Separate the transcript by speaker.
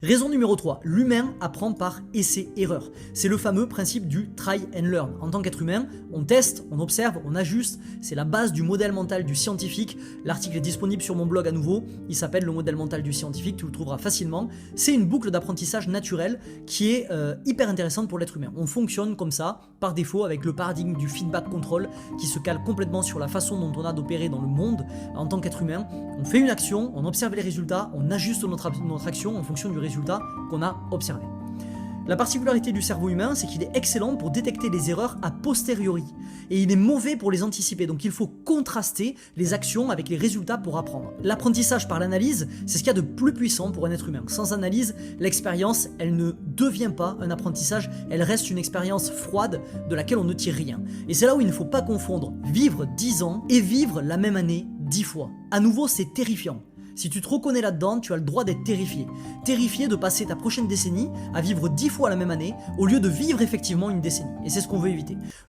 Speaker 1: Raison numéro 3, l'humain apprend par essai-erreur. C'est le fameux principe du try and learn. En tant qu'être humain, on teste, on observe, on ajuste. C'est la base du modèle mental du scientifique. L'article est disponible sur mon blog à nouveau. Il s'appelle le modèle mental du scientifique, tu le trouveras facilement. C'est une boucle d'apprentissage naturelle qui est hyper intéressante pour l'être humain. On fonctionne comme ça, par défaut, avec le paradigme du feedback control qui se cale complètement sur la façon dont on a d'opérer dans le monde en tant qu'être humain. On fait une action, on observe les résultats, on ajuste notre action en fonction du résultat qu'on a observé. La particularité du cerveau humain, c'est qu'il est excellent pour détecter les erreurs a posteriori et il est mauvais pour les anticiper. Donc il faut contraster les actions avec les résultats pour apprendre. L'apprentissage par l'analyse, c'est ce qu'il y a de plus puissant pour un être humain. Sans analyse, l'expérience, elle ne devient pas un apprentissage, elle reste une expérience froide de laquelle on ne tire rien. Et c'est là où il ne faut pas confondre vivre 10 ans et vivre la même année 10 fois. À nouveau, c'est terrifiant. Si tu te reconnais là-dedans, tu as le droit d'être terrifié. Terrifié de passer ta prochaine décennie à vivre 10 fois la même année au lieu de vivre effectivement une décennie. Et c'est ce qu'on veut éviter.